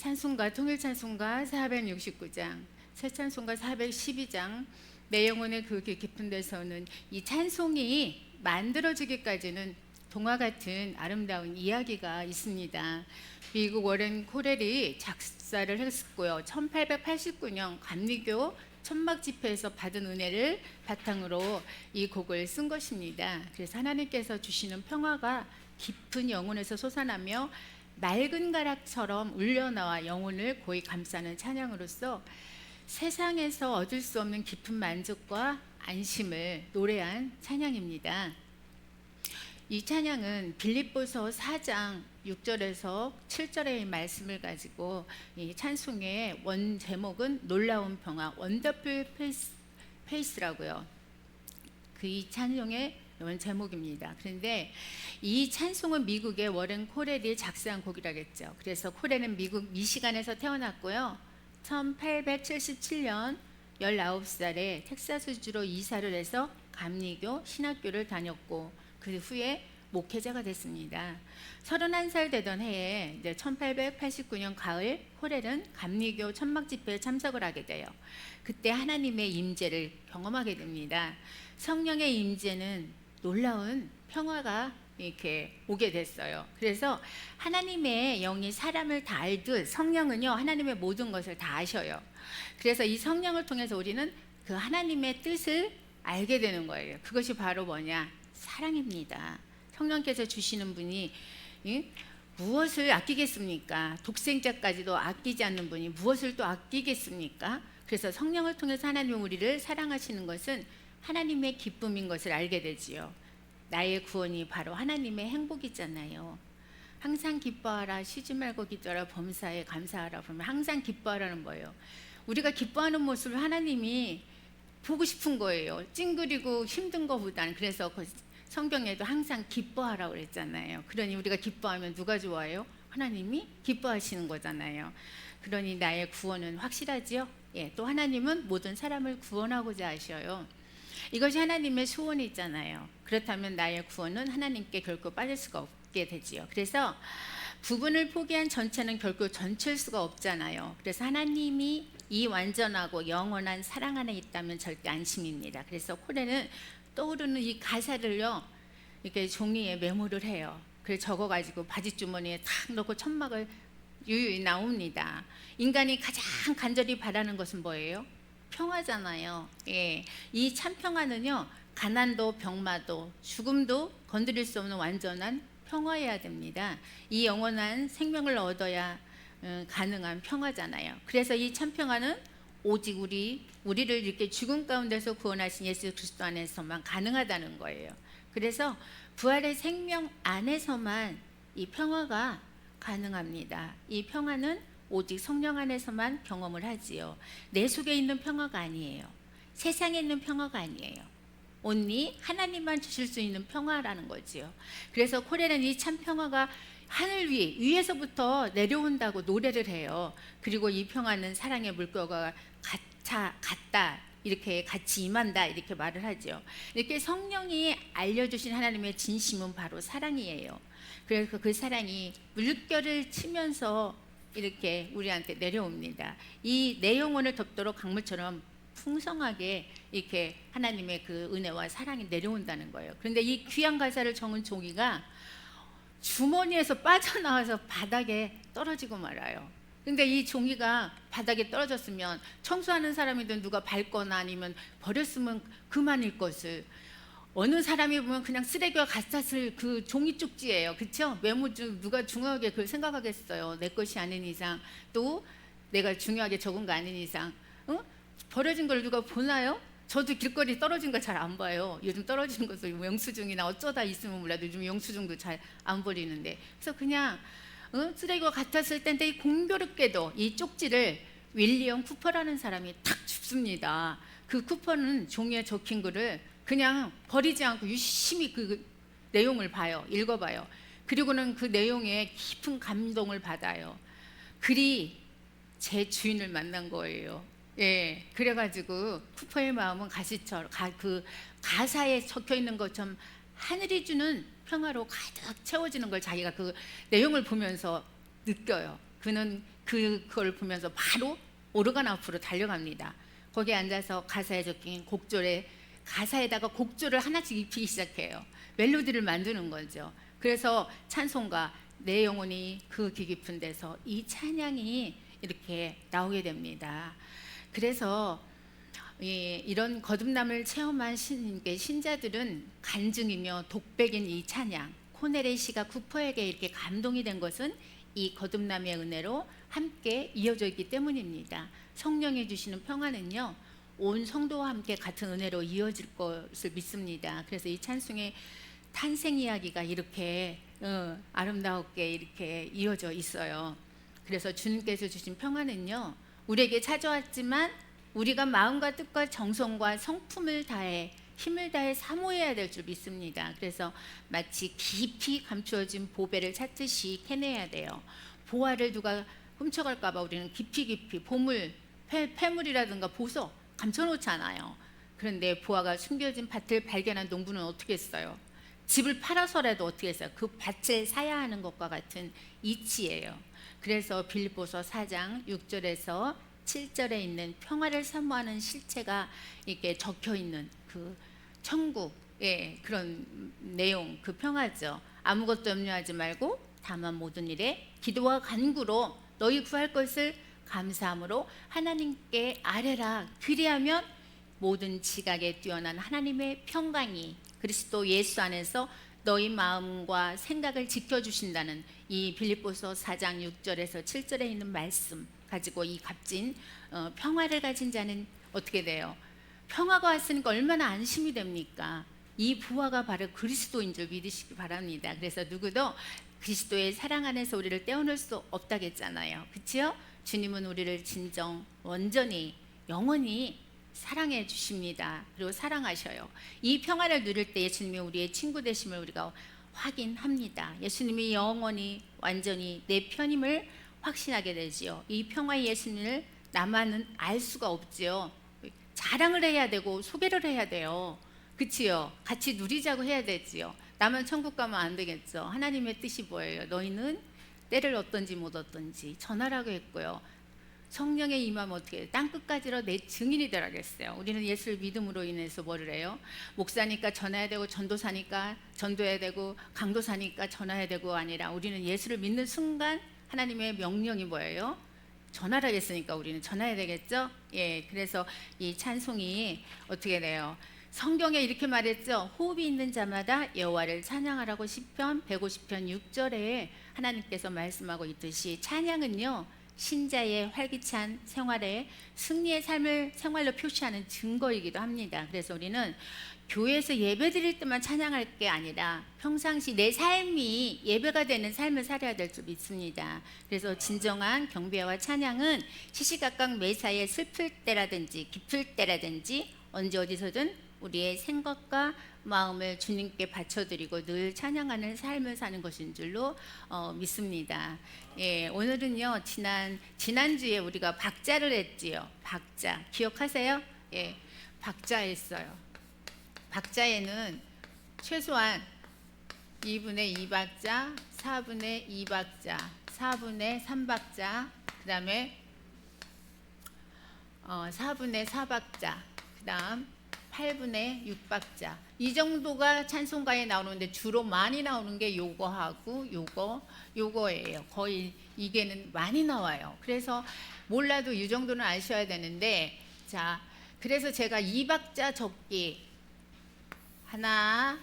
찬송가 통일찬송가 469장, 새찬송가 412장, 내 영혼의 그 깊은 데서는 이 찬송이 만들어지기까지는 동화 같은 아름다운 이야기가 있습니다. 미국 워렌 코렐이 작사를 했었고요. 1889년 감리교 천막 집회에서 받은 은혜를 바탕으로 이 곡을 쓴 것입니다. 그래서 하나님께서 주시는 평화가 깊은 영혼에서 솟아나며 맑은 가락처럼 울려나와 영혼을 고이 감싸는 찬양으로서 세상에서 얻을 수 없는 깊은 만족과 안심을 노래한 찬양입니다. 이 찬양은 빌립보서 4장 6절에서 7절의 말씀을 가지고 이 찬송의 원 제목은 놀라운 평화, 원더풀 페이스라고요. 그 이 찬송의 원 제목입니다. 그런데 이 찬송은 미국의 워렌 코렐이 작사한 곡이라겠죠. 그래서 코렐은 미국 미시간에서 태어났고요. 1877년 19살에 텍사스주로 이사를 해서 감리교 신학교를 다녔고 그 후에 목회자가 됐습니다. 31살 되던 해에 1889년 가을 코렐은 감리교 천막 집회에 참석을 하게 돼요. 그때 하나님의 임재를 경험하게 됩니다. 성령의 임재는 놀라운 평화가 이렇게 오게 됐어요. 그래서 하나님의 영이 사람을 다 알듯 성령은요 하나님의 모든 것을 다 아셔요. 그래서 이 성령을 통해서 우리는 그 하나님의 뜻을 알게 되는 거예요. 그것이 바로 뭐냐? 사랑입니다. 성령께서 주시는 분이 무엇을 아끼겠습니까? 독생자까지도 아끼지 않는 분이 무엇을 또 아끼겠습니까? 그래서 성령을 통해서 하나님은 우리를 사랑하시는 것은 하나님의 기쁨인 것을 알게 되지요. 나의 구원이 바로 하나님의 행복이잖아요. 항상 기뻐하라, 쉬지 말고 기도하라, 범사에 감사하라. 그러면 항상 기뻐하라는 거예요. 우리가 기뻐하는 모습을 하나님이 보고 싶은 거예요. 찡그리고 힘든 것보다는. 그래서 성경에도 항상 기뻐하라고 그랬잖아요. 그러니 우리가 기뻐하면 누가 좋아요? 하나님이 기뻐하시는 거잖아요. 그러니 나의 구원은 확실하지요. 또 하나님은 모든 사람을 구원하고자 하셔요. 이것이 하나님의 소원이 있잖아요. 그렇다면 나의 구원은 하나님께 결코 빠질 수가 없게 되지요. 그래서 부분을 포기한 전체는 결코 전체일 수가 없잖아요. 그래서 하나님이 이 완전하고 영원한 사랑 안에 있다면 절대 안심입니다. 그래서 코렐은 떠오르는 이 가사를요 이렇게 종이에 메모를 해요. 그래서 적어가지고 바지주머니에 탁 넣고 천막을 유유히 나옵니다. 인간이 가장 간절히 바라는 것은 뭐예요? 평화잖아요. 이 참 평화는요 가난도 병마도 죽음도 건드릴 수 없는 완전한 평화여야 됩니다. 이 영원한 생명을 얻어야 가능한 평화잖아요. 그래서 이 참 평화는 오직 우리를 이렇게 죽음 가운데서 구원하신 예수 그리스도 안에서만 가능하다는 거예요. 그래서 부활의 생명 안에서만 이 평화가 가능합니다. 이 평화는 오직 성령 안에서만 경험을 하지요. 내 속에 있는 평화가 아니에요. 세상에 있는 평화가 아니에요. 온리 하나님만 주실 수 있는 평화라는 거지요. 그래서 코렐은 이 참 평화가 하늘 위에서부터 내려온다고 노래를 해요. 그리고 이 평화는 사랑의 물결과 같다 이렇게 같이 임한다 이렇게 말을 하죠. 이렇게 성령이 알려주신 하나님의 진심은 바로 사랑이에요. 그래서 그 사랑이 물결을 치면서 이렇게 우리한테 내려옵니다. 이 내 영혼을 덮도록 강물처럼 풍성하게 이렇게 하나님의 그 은혜와 사랑이 내려온다는 거예요. 그런데 이 귀한 가사를 적은 종이가 주머니에서 빠져나와서 바닥에 떨어지고 말아요. 근데 이 종이가 바닥에 떨어졌으면 청소하는 사람이든 누가 밟거나 아니면 버렸으면 그만일 것을 어느 사람이 보면 그냥 쓰레기와 같았을 그 종이 쪽지예요. 그렇죠? 메모주 누가 중요하게 그걸 생각하겠어요. 내 것이 아닌 이상 또 내가 중요하게 적은 거 아닌 이상 버려진 걸 누가 보나요? 저도 길거리 떨어진 거 잘 안 봐요. 요즘 떨어지는 것도 영수증이나 어쩌다 있으면 몰라도 요즘 영수증도 잘 안 버리는데 그래서 그냥 쓰레기와 같았을 텐데 이 공교롭게도 이 쪽지를 윌리엄 쿠퍼라는 사람이 탁 줍습니다. 그 쿠퍼는 종이에 적힌 글을 그냥 버리지 않고 유심히 그 내용을 봐요. 읽어봐요. 그리고는 그 내용에 깊은 감동을 받아요. 글이 제 주인을 만난 거예요. 그래가지고 쿠퍼의 마음은 가시처럼 그 가사에 적혀 있는 것처럼 하늘이 주는 평화로 가득 채워지는 걸 자기가 그 내용을 보면서 느껴요. 그는 그걸 보면서 바로 오르간 앞으로 달려갑니다. 거기에 앉아서 가사에 적힌 곡조에 가사에다가 곡조를 하나씩 입히기 시작해요. 멜로디를 만드는 거죠. 그래서 찬송가 내 영혼이 그 귀 깊은 데서 이 찬양이 이렇게 나오게 됩니다. 그래서 이런 거듭남을 체험한 신자들은 간증이며 독백인 이 찬양, 코넬의 시가 쿠퍼에게 이렇게 감동이 된 것은 이 거듭남의 은혜로 함께 이어져 있기 때문입니다. 성령이 주시는 평안은요, 온 성도와 함께 같은 은혜로 이어질 것을 믿습니다. 그래서 이 찬송의 탄생 이야기가 이렇게 아름답게 이렇게 이어져 있어요. 그래서 주님께서 주신 평안은요, 우리에게 찾아왔지만 우리가 마음과 뜻과 정성과 성품을 다해 힘을 다해 사모해야 될 줄 믿습니다. 그래서 마치 깊이 감추어진 보배를 찾듯이 캐내야 돼요. 보화를 누가 훔쳐갈까 봐 우리는 깊이 보물, 폐물이라든가 보석 감춰놓잖아요. 그런데 보화가 숨겨진 밭을 발견한 농부는 어떻게 했어요? 집을 팔아서라도 어떻게 했어요? 그 밭을 사야 하는 것과 같은 이치예요. 그래서 빌립보서 4장 6절에서 7절에 있는 평화를 사모하는 실체가 이렇게 적혀 있는 그 천국의 그런 내용, 그 평화죠. 아무것도 염려하지 말고 다만 모든 일에 기도와 간구로 너희 구할 것을 감사함으로 하나님께 아뢰라. 그리하면 모든 지각에 뛰어난 하나님의 평강이 그리스도 예수 안에서 너희 마음과 생각을 지켜주신다는 이 빌립보서 4장 6절에서 7절에 있는 말씀 가지고 이 값진 평화를 가진 자는 어떻게 돼요? 평화가 왔으니까 얼마나 안심이 됩니까? 이 부활가 바로 그리스도인 줄 믿으시기 바랍니다. 그래서 누구도 그리스도의 사랑 안에서 우리를 떼어놓을 수 없다겠잖아요. 그렇죠? 주님은 우리를 진정 온전히 영원히 사랑해 주십니다. 그리고 사랑하셔요. 이 평화를 누릴 때 예수님이 우리의 친구 되심을 우리가 확인합니다. 예수님이 영원히 완전히 내 편임을 확신하게 되지요. 이 평화의 예수님을 나만은 알 수가 없지요. 자랑을 해야 되고 소개를 해야 돼요. 그치요? 같이 누리자고 해야 되지요. 나만 천국 가면 안 되겠죠. 하나님의 뜻이 뭐예요? 너희는 때를 얻든지 못 얻든지 전하라고 했고요. 성령의 임하면 어떻게 해요? 땅끝까지로 내 증인이 되라겠어요. 우리는 예수를 믿음으로 인해서 뭐를 해요? 목사니까 전해야 되고 전도사니까 전도해야 되고 강도사니까 전해야 되고 아니라 우리는 예수를 믿는 순간 하나님의 명령이 뭐예요? 전하라 했으니까 우리는 전해야 되겠죠? 예, 그래서 이 찬송이 어떻게 돼요? 성경에 이렇게 말했죠. 호흡이 있는 자마다 여호와를 찬양하라고 시편 150편 6절에 하나님께서 말씀하고 있듯이 찬양은요, 신자의 활기찬 생활에 승리의 삶을 생활로 표시하는 증거이기도 합니다. 그래서 우리는 교회에서 예배 드릴 때만 찬양할 게 아니라 평상시 내 삶이 예배가 되는 삶을 살아야 될 줄 믿습니다. 그래서 진정한 경배와 찬양은 시시각각 매사에 슬플 때라든지 기쁠 때라든지 언제 어디서든 우리의 생각과 마음을 주님께 바쳐드리고 늘 찬양하는 삶을 사는 것인 줄로 믿습니다. 예, 오늘은요, 지난주에 우리가 박자를 했지요. 박자 기억하세요? 예, 박자 했어요. 박자에는 최소한 2분의 2박자, 4분의 2박자, 4분의 3박자, 그 다음에 4분의 4박자, 그 다음 8분의 6박자, 이 정도가 찬송가에 나오는데 주로 많이 나오는 게 요거하고 요거예요. 거의 이게는 많이 나와요. 그래서 몰라도 이 정도는 아셔야 되는데, 자, 그래서 제가 2박자 적기 하나,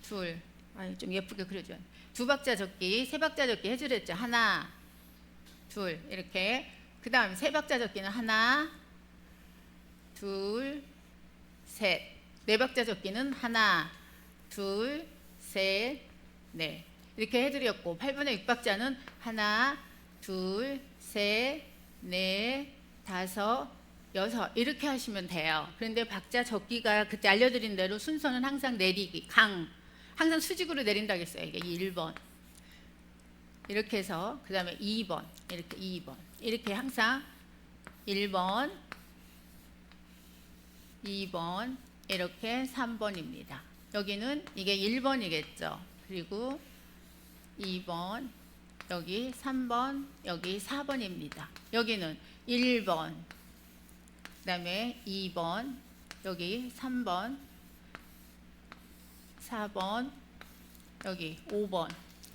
둘, 좀 예쁘게 그려줘요. 2박자 적기, 3박자 적기 해주랬죠. 하나, 둘, 이렇게. 그 다음 3박자 적기는 하나, 둘, 셋. 4박자 적기는 하나, 둘, 셋, 넷. 이렇게 해드렸고, 8분의 6박자는 하나, 둘, 셋, 넷, 다섯, 여섯, 이렇게 하시면 돼요. 그런데 박자 적기가 그때 알려드린 대로 순서는 항상 내리기, 항상 수직으로 내린다고 했어요. 이게 1번. 이렇게 해서, 그 다음에 2번, 이렇게 2번. 이렇게 항상 1번, 2번, 이렇게 3번입니다. 여기는 이게 1번이겠죠. 그리고 2번, 여기 3번, 여기 4번입니다. 여기는 1번, 그 다음에 2번, 여기 3번, 4번, 여기 5번,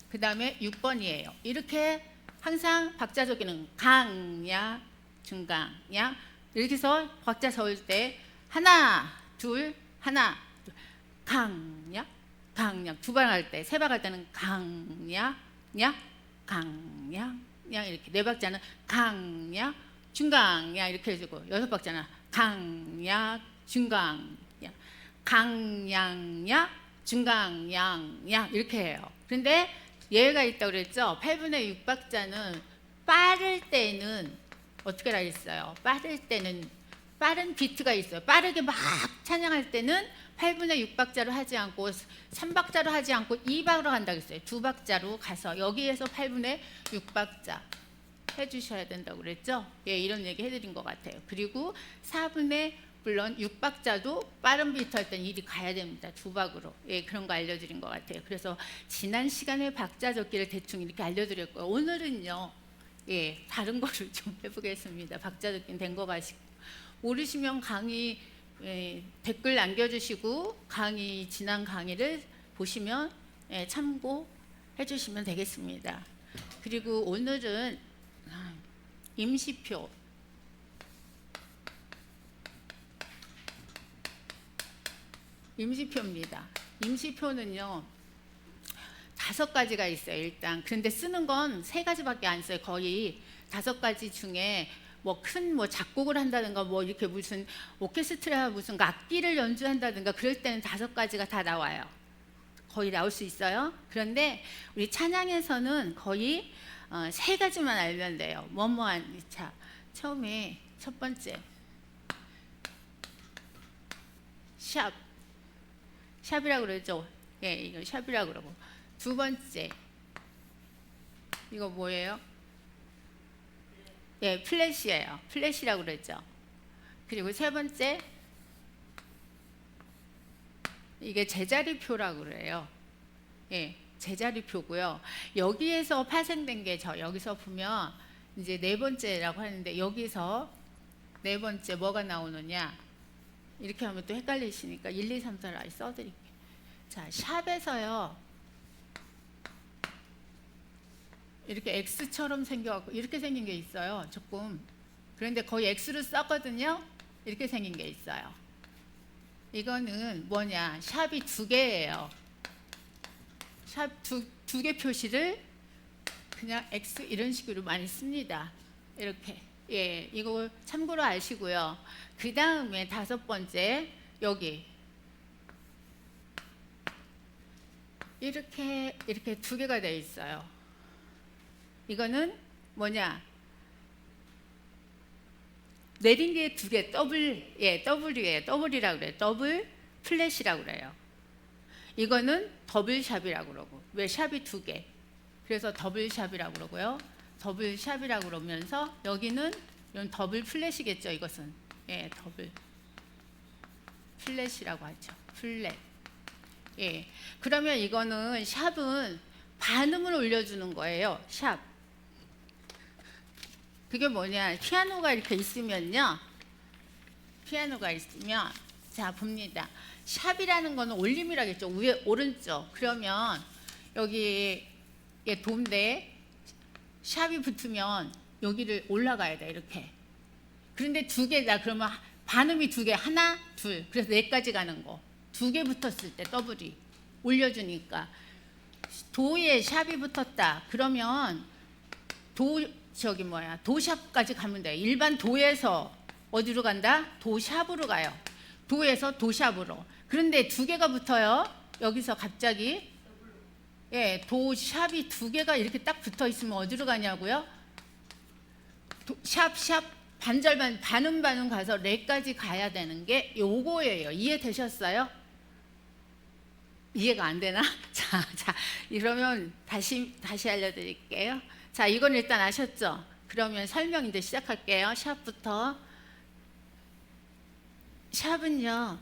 그 다음에 6번이에요. 이렇게 항상 박자 적기는 강약, 중강약 이렇게 해서 박자 적을 때 하나, 둘, 하나, 둘, 강약, 강약 두 번 할 때, 세 번 할 때는 강약, 약, 강약, 약 이렇게 네 박자는 강약, 중강약 이렇게 해주고 여섯 박자는 강약, 중강약, 강양약, 중강양약 이렇게 해요. 그런데 예외가 있다고 그랬죠. 8분의 6박자는 빠를 때는 어떻게 하겠어요? 빠를 때는 빠른 비트가 있어요. 빠르게 막 찬양할 때는 8분의 6박자로 하지 않고 3박자로 하지 않고 2박으로 간다고 했어요. 2박자로 가서 여기에서 8분의 6박자 해주셔야 된다고 그랬죠. 예, 이런 얘기 해드린 것 같아요. 그리고 4분의 물론 6박자도 빠른 비트 할 때는 이리 가야 됩니다. 2박으로. 예, 그런 거 알려드린 것 같아요. 그래서 지난 시간에 박자 적기를 대충 이렇게 알려드렸고요. 오늘은요, 예, 다른 거를 좀 해보겠습니다. 박자 적기는 된 거 가지고. 모르시면 강의 댓글 남겨주시고 지난 강의를 보시면 참고해 주시면 되겠습니다. 그리고 오늘은 임시표입니다. 임시표는요 5가지가 있어요. 일단 그런데 쓰는 건 3가지밖에 안 써요. 거의 5가지 중에 뭐 큰 작곡을 한다든가 뭐 이렇게 무슨 오케스트라 무슨 악기를 연주한다든가 그럴 때는 5가지가 다 나와요. 거의 나올 수 있어요. 그런데 우리 찬양에서는 거의 3가지만 알면 돼요. 뭐뭐한. 자, 처음에 첫 번째 샵이라고 그러죠. 예, 이거 샵이라고 그러고. 두 번째 이거 뭐예요? 예, 플랫이에요. 플랫이라고 그러죠. 그리고 세 번째 이게 제자리표라고 그래요. 예, 제자리표고요. 여기에서 파생된 게 여기서 보면 이제 네 번째라고 하는데 여기서 네 번째 뭐가 나오느냐? 이렇게 하면 또 헷갈리시니까 1, 2, 3, 4를 써드릴게요. 자, 샵에서요. 이렇게 X처럼 생겨갖고 이렇게 생긴 게 있어요. 조금. 그런데 거의 X로 썼거든요. 이렇게 생긴 게 있어요. 이거는 뭐냐? 샵이 2개예요. 샵 두 개 표시를 그냥 X 이런 식으로 많이 씁니다. 이렇게. 예, 이거 참고로 아시고요. 그 다음에 5번째 여기 이렇게 2개가 돼 있어요. 이거는 뭐냐? 내린 게 2개, W예요. W이라고 그래요. 더블 플랫이라고 그래요. 이거는 더블 샵이라고 그러고. 왜 샵이 2개? 그래서 더블 샵이라고 그러고요. 더블 샵이라고 그러면서 여기는 이건 더블 플랫이겠죠. 이것은 예, 더블 플랫이라고 하죠. 플랫. 예. 그러면 이거는 샵은 반음을 올려주는 거예요. 샵. 그게 뭐냐? 피아노가 이렇게 있으면요. 피아노가 있으면 자 봅니다. 샵이라는 거는 올림이라겠죠. 위에 오른쪽. 그러면 여기 도인데 샵이 붙으면 여기를 올라가야 돼. 이렇게. 그런데 2개다. 그러면 반음이 2개. 하나, 둘. 그래서 4까지 가는 거. 2개 붙었을 때 더블이 올려주니까 도에 샵이 붙었다. 그러면 도샵까지 가면 돼요. 일반 도에서 어디로 간다? 도샵으로 가요. 도에서 도샵으로. 그런데 2개가 붙어요. 여기서 갑자기 예, 도샵이 2개가 이렇게 딱 붙어 있으면 어디로 가냐고요? 샵 반절반 반음 가서 레까지 가야 되는 게 요거예요. 이해되셨어요? 이해가 안 되나? 자, 그러면 다시 알려드릴게요. 자, 이건 일단 아셨죠? 그러면 설명 이제 시작할게요. 샵부터. 샵은요,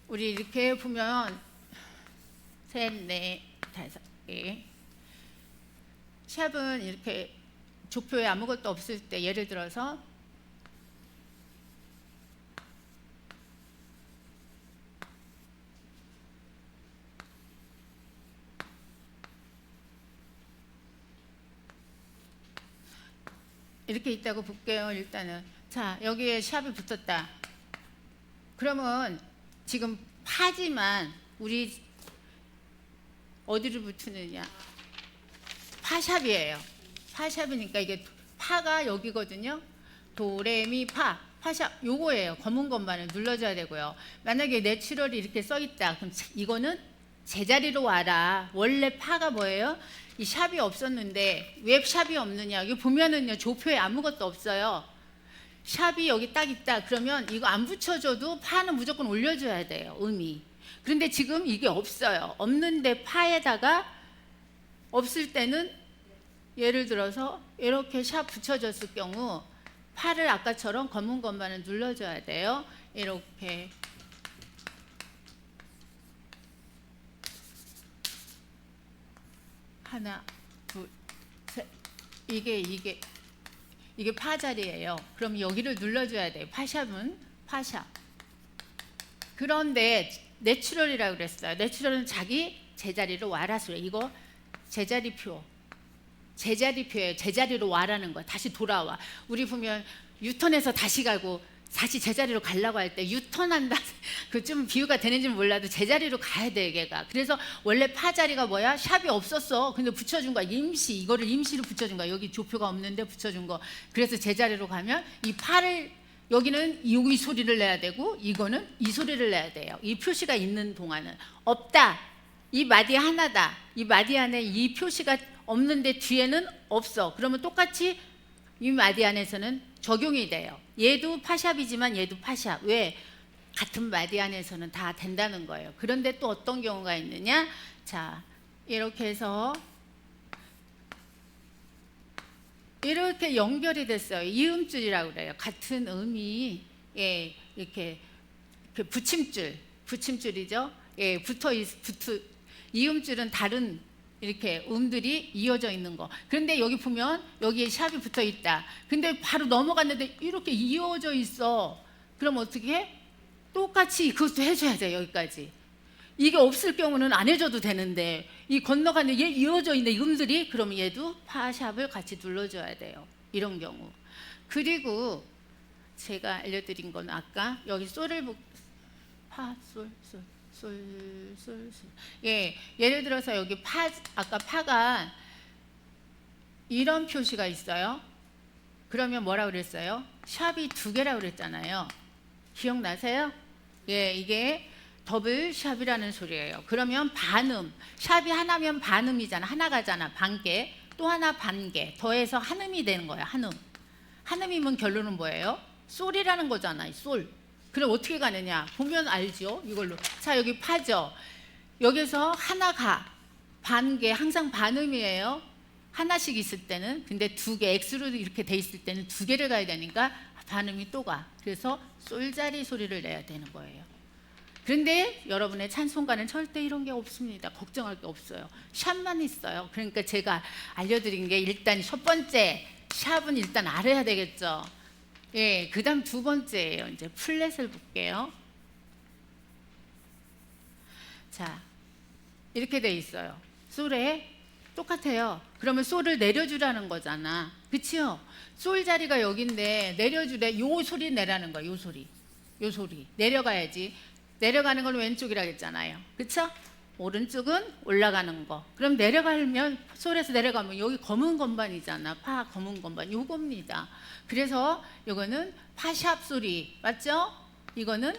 우리 이렇게 보면 3, 4, 5개. 샵은 이렇게 조표에 아무것도 없을 때 예를 들어서 이렇게 있다고 볼게요. 일단은 자, 여기에 샵이 붙었다. 그러면 지금 파지만 우리 어디를 붙이느냐? 파샵이에요. 파샵이니까 이게 파가 여기거든요. 도레미파 파샵 요거예요. 검은 것만을 눌러줘야 되고요. 만약에 내추럴이 이렇게 써 있다. 그럼 이거는 제자리로 와라. 원래 파가 뭐예요? 이 샵이 없었는데 왜 샵이 없느냐? 여기 보면은요 조표에 아무것도 없어요. 샵이 여기 딱 있다. 그러면 이거 안 붙여줘도 파는 무조건 올려줘야 돼요. 음이. 그런데 지금 이게 없어요. 없는데 파에다가 없을 때는 예를 들어서 이렇게 샵 붙여줬을 경우 파를 아까처럼 검은 것만을 눌러줘야 돼요. 이렇게 하나, 둘, 셋. 이게 파 자리예요. 그럼 여기를 눌러줘야 돼요. 파샵은 파샵. 그런데 내추럴이라고 그랬어요. 내추럴은 자기 제자리로 와라 소리. 이거 제자리표예요. 제자리로 와라는 거야. 다시 돌아와. 우리 보면 유턴해서 다시 가고 다시 제자리로 가려고 할 때 유턴한다. 그 좀 비유가 되는지는 몰라도 제자리로 가야 돼 얘가. 그래서 원래 파 자리가 뭐야? 샵이 없었어. 근데 붙여준 거야. 임시. 이거를 임시로 붙여준 거야. 여기 조표가 없는데 붙여준 거. 그래서 제자리로 가면 이 파를 여기는 이 소리를 내야 되고 이거는 이 소리를 내야 돼요. 이 표시가 있는 동안은 없다. 이 마디 하나다. 이 마디 안에 이 표시가 없는데 뒤에는 없어. 그러면 똑같이 이 마디 안에서는 적용이 돼요. 얘도 파샵이지만 얘도 파샵. 왜? 같은 마디 안에서는 다 된다는 거예요. 그런데 또 어떤 경우가 있느냐? 자, 이렇게 해서 이렇게 연결이 됐어요. 이음줄이라고 그래요. 같은 음이 이렇게 붙임줄이죠. 이음줄은 다른 이렇게 음들이 이어져 있는 거. 그런데 여기 보면 여기에 샵이 붙어 있다. 근데 바로 넘어갔는데 이렇게 이어져 있어. 그럼 어떻게 해? 똑같이 그것도 해줘야 돼. 여기까지. 이게 없을 경우는 안 해줘도 되는데 이 건너가는 얘 이어져 있는 음들이 그럼 얘도 파샵을 같이 눌러줘야 돼요. 이런 경우. 그리고 제가 알려드린 건 아까 여기 솔을 솔. 예, 예를 들어서 여기 아까 파가 이런 표시가 있어요. 그러면 뭐라고 그랬어요? 샵이 2개라고 그랬잖아요. 기억나세요? 예, 이게 더블 샵이라는 소리예요. 그러면 반음, 샵이 하나면 반음이잖아. 하나가잖아. 반개, 또 하나 반개 더해서 한음이 되는 거야. 한음이면 결론은 뭐예요? 솔이라는 거잖아. 솔. 그럼 어떻게 가느냐? 보면 알죠? 이걸로. 자, 여기 파죠. 여기서 하나가 반개, 항상 반음이에요. 하나씩 있을 때는. 근데 2개, X로 이렇게 돼 있을 때는 2개를 가야 되니까 반음이 또 가. 그래서 솔자리 소리를 내야 되는 거예요. 그런데 여러분의 찬송가는 절대 이런 게 없습니다. 걱정할 게 없어요. 샵만 있어요. 그러니까 제가 알려드린 게 일단 첫 번째 샵은 일단 알아야 되겠죠. 예, 그 다음 2번째예요. 이제 플랫을 볼게요. 자, 이렇게 돼 있어요. 솔에 똑같아요. 그러면 솔을 내려주라는 거잖아. 그치요? 솔 자리가 여기인데 내려주래. 요 소리 내라는 거야. 요 소리. 내려가야지. 내려가는 건 왼쪽이라고 했잖아요. 그쵸? 오른쪽은 올라가는 거. 그럼 내려가면 솔에서 내려가면 여기 검은 건반이잖아. 파 검은 건반. 요겁니다. 그래서 이거는 파샵 소리. 맞죠? 이거는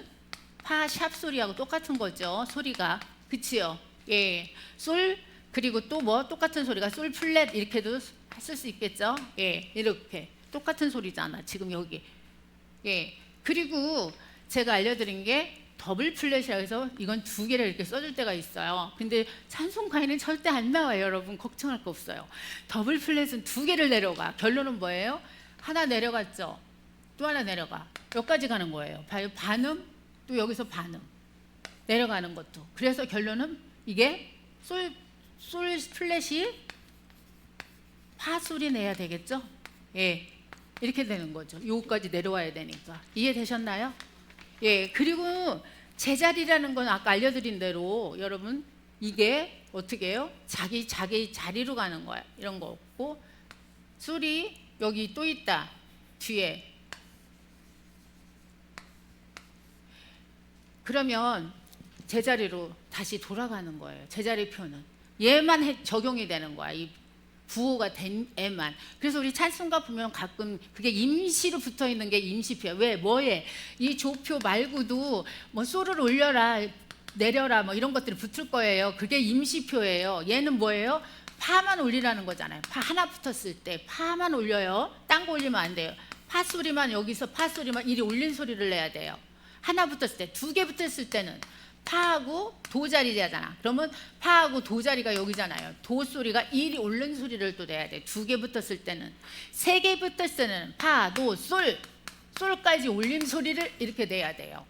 파샵 소리하고 똑같은 거죠. 소리가. 그치요? 예. 솔 그리고 또 뭐 똑같은 소리가 솔 플랫 이렇게도 쓸 수 있겠죠? 예. 이렇게 똑같은 소리잖아. 지금 여기. 예. 그리고 제가 알려드린 게 더블 플랫이라고 해서 이건 2개를 이렇게 써줄 때가 있어요. 근데 찬송가에는 절대 안 나와요. 여러분 걱정할 거 없어요. 더블 플랫은 2개를 내려가. 결론은 뭐예요? 하나 내려갔죠. 또 하나 내려가. 여기까지 가는 거예요. 반음, 또 여기서 반음. 내려가는 것도. 그래서 결론은 이게 솔 플랫이 파 소리 내야 되겠죠? 예, 이렇게 되는 거죠. 요까지 내려와야 되니까. 이해되셨나요? 예, 그리고 제자리라는 건 아까 알려드린 대로 여러분 이게 어떻게 해요? 자기 자리로 가는 거야. 이런 거 없고 소리 여기 또 있다. 뒤에. 그러면 제자리로 다시 돌아가는 거예요. 제자리표는 얘만 적용이 되는 거야. 이 부호가 된 애만. 그래서 우리 찬송가 보면 가끔 그게 임시로 붙어 있는 게 임시표야. 왜? 뭐에? 이 조표 말고도 뭐 소를 올려라 내려라 뭐 이런 것들이 붙을 거예요. 그게 임시표예요. 얘는 뭐예요? 파만 올리라는 거잖아요. 파 하나 붙었을 때 파만 올려요. 딴 거 올리면 안 돼요. 파 소리만 여기서 파 소리만 이리 올린 소리를 내야 돼요. 하나 붙었을 때, 두 개 붙었을 때는 파하고 도 자리잖아. 그러면 파하고 도 자리가 여기잖아요. 도 소리가 이리 올른 소리를 또 내야 돼. 두 개 붙었을 때는. 세 개 붙었을 때는 파, 도, 솔까지 올린 소리를 이렇게 내야 돼요.